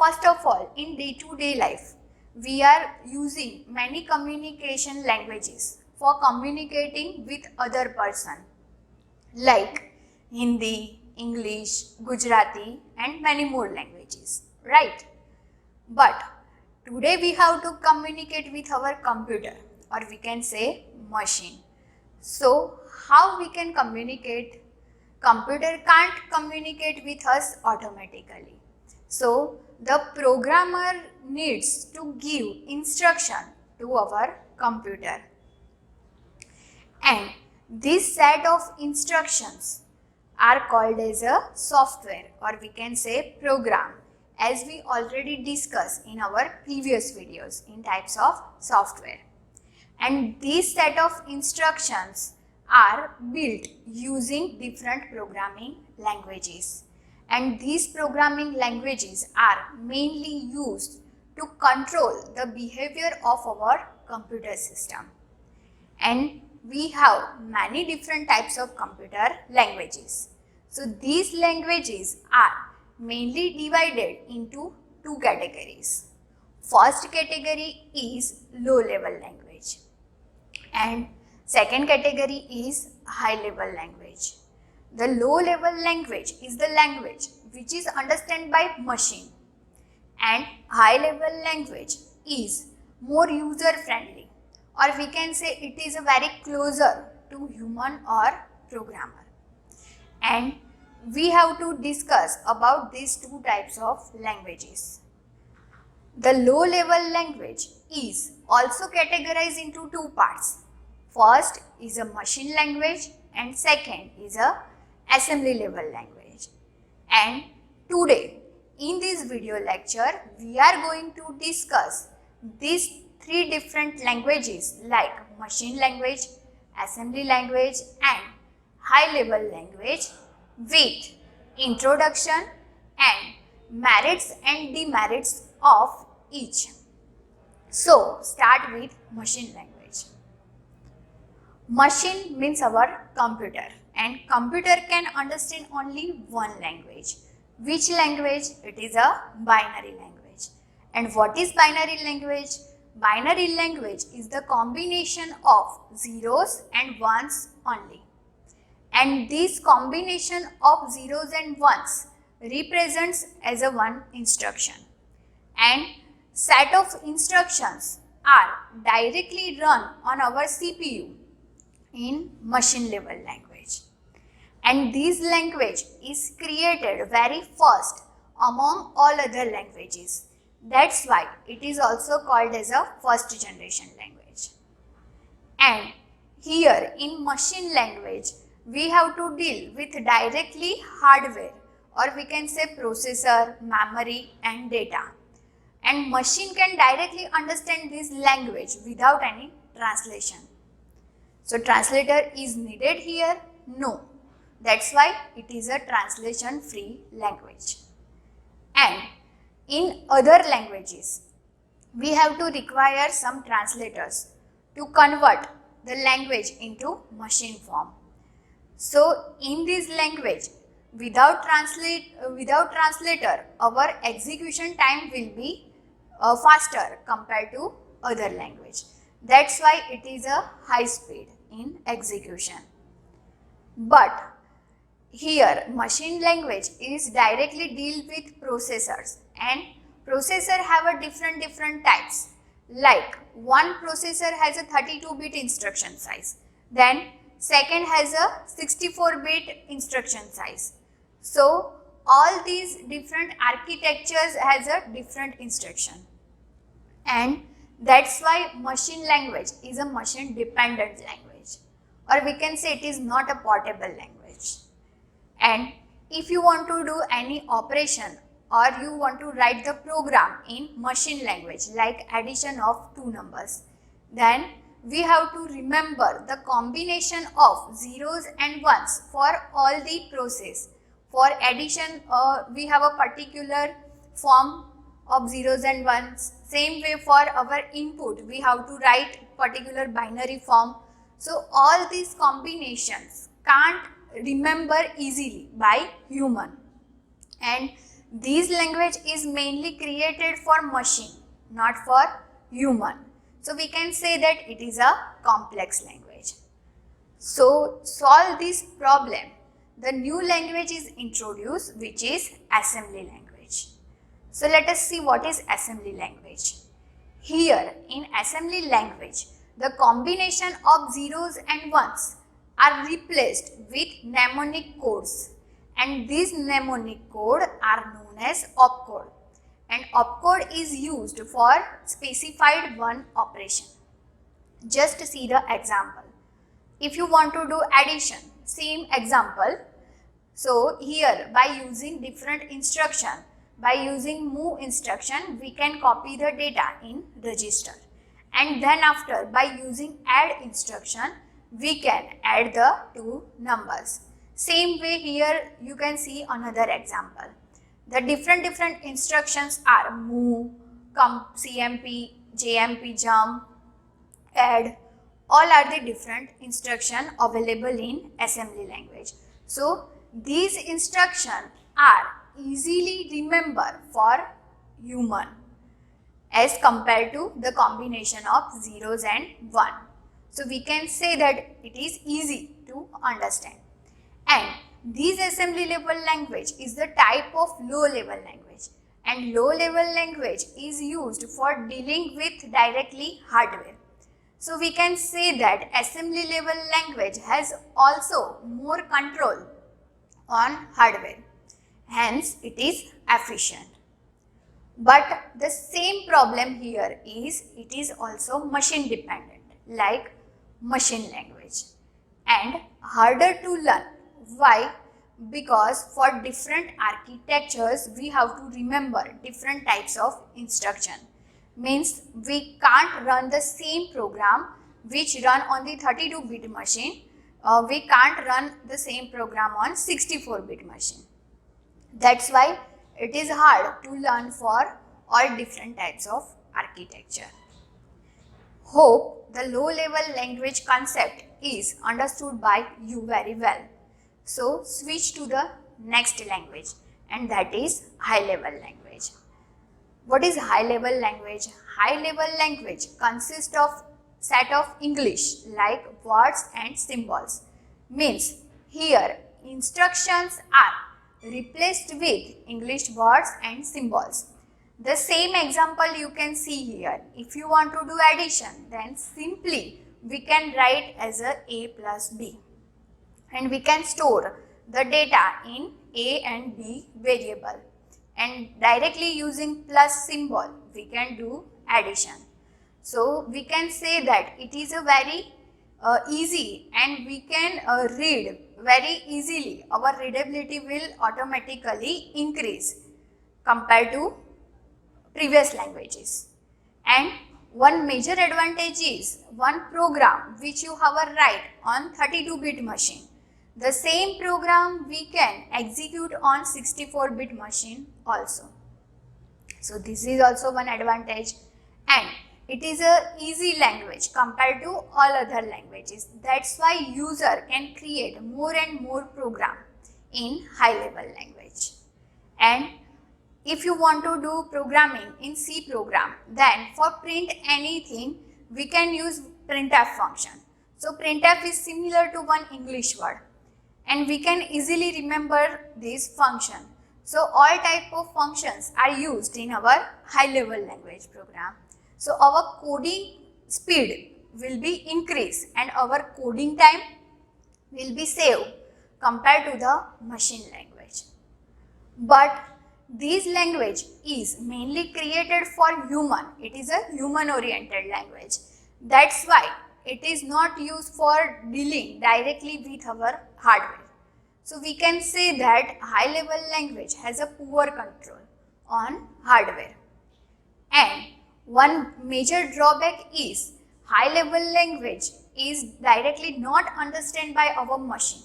first of all, in day-to-day life, we are using many communication languages for communicating with other person, like Hindi, English, Gujarati and many more languages, right? But today we have to communicate with our computer, or we can say machine. So how we can communicate? Computer can't communicate with us automatically. So the programmer needs to give instruction to our computer. And this set of instructions are called as a software, or we can say program, as we already discussed in our previous videos in types of software. And this set of instructions are built using different programming languages. And these programming languages are mainly used to control the behavior of our computer system. And we have many different types of computer languages. So these languages are mainly divided into two categories. First category is low level language and second category is high level language. The low level language is the language which is understood by machine, and high level language is more user friendly, or we can say it is a very closer to human or programmer. And we have to discuss about these two types of languages. The low level language is also categorized into two parts. First is a machine language and second is a assembly level language. And today in this video lecture we are going to discuss these three different languages like machine language, assembly language and high level language with introduction and merits and demerits of each. So start with machine language. Machine means our computer, and computer can understand only one language. Which language? It is a binary language. And what is binary language? Binary language is the combination of zeros and ones only. And this combination of zeros and ones represents as a one instruction. And set of instructions are directly run on our CPU in machine level language. And this language is created very first among all other languages. That's why it is also called as a first generation language. And here in machine language, we have to deal with directly hardware, or we can say processor, memory and data. And machine can directly understand this language without any translation. So translator is needed here? No. That's why it is a translation free language. And in other languages, we have to require some translators to convert the language into machine form. So in this language, without translator, our execution time will be faster compared to other language. That's why it is a high speed in execution. But here machine language is directly deal with processors, and processor have a different types. Like one processor has a 32-bit instruction size, then second has a 64-bit instruction size. So all these different architectures has a different instruction, and that's why machine language is a machine dependent language, or we can say it is not a portable language. And if you want to do any operation or you want to write the program in machine language like addition of two numbers, then we have to remember the combination of zeros and ones for all the process. For addition, we have a particular form of zeros and ones. Same way for our input, we have to write particular binary form. So all these combinations can't remember easily by human. And This language is mainly created for machine, not for human. So we can say that it is a complex language. So solve this problem, the new language is introduced, which is assembly language. So let us see what is assembly language. Here in assembly language, the combination of zeros and ones are replaced with mnemonic codes, and these mnemonic codes are known as opcode, and opcode is used for specified one operation. Just see the example. If you want to do addition, same example. So here by using different instruction, by using move instruction, we can copy the data in register, and then after by using add instruction, we can add the two numbers. Same way here you can see another example. The different instructions are move, CMP, JMP, jump, add. All are the different instruction available in assembly language. So these instructions are easily remembered for human as compared to the combination of zeros and 1. So we can say that it is easy to understand. And this assembly level language is the type of low level language, and low level language is used for dealing with directly hardware. So we can say that assembly level language has also more control on hardware, hence it is efficient. But the same problem here is it is also machine dependent, like machine language, and harder to learn. Why? Because for different architectures we have to remember different types of instruction. Means we can't run the same program which run on the 32-bit machine. We can't run the same program on 64-bit machine. That's why it is hard to learn for all different types of architecture. Hope the low level language concept is understood by you very well. So switch to the next language, and that is high level language. What is high level language? High level language consists of set of English like words and symbols. Means here instructions are replaced with English words and symbols. The same example you can see here. If you want to do addition, then simply we can write as a plus B, and we can store the data in A and B variable, and directly using plus symbol we can do addition. So we can say that it is a very easy, and we can read very easily. Our readability will automatically increase compared to previous languages. And one major advantage is one program which you have a write on 32-bit machine, the same program we can execute on 64-bit machine also. So this is also one advantage, and it is a easy language compared to all other languages. That's why user can create more and more program in high level language. And if you want to do programming in C program, then for print anything we can use printf function. So printf is similar to one English word, and we can easily remember this function. So all type of functions are used in our high level language program. So our coding speed will be increased, and our coding time will be saved compared to the machine language. But this language is mainly created for human. It is a human oriented language. That's why it is not used for dealing directly with our hardware. So we can say that high level language has a poor control on hardware. And one major drawback is high level language is directly not understood by our machine,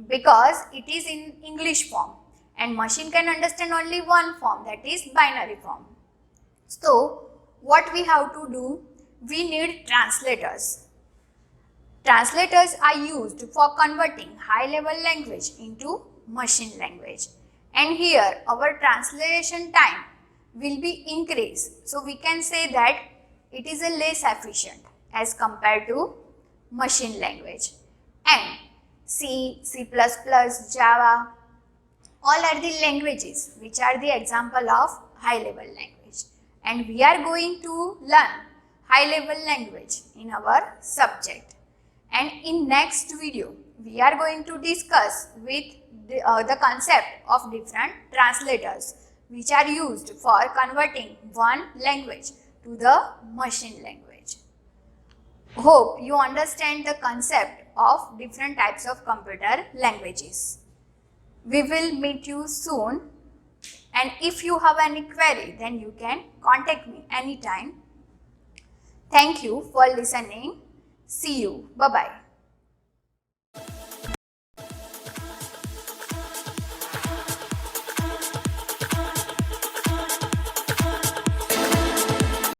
because it is in English form, and machine can understand only one form, that is binary form. So what we have to do? We need translators. Translators are used for converting high level language into machine language, and here our translation time will be increased. So we can say that it is a less efficient as compared to machine language. And C, C++, Java, all are the languages which are the example of high level language. And we are going to learn high level language in our subject. And in next video, we are going to discuss with the concept of different translators which are used for converting one language to the machine language. Hope you understand the concept of different types of computer languages. We will meet you soon, and if you have any query, then you can contact me anytime. Thank you for listening. See you. Bye-bye.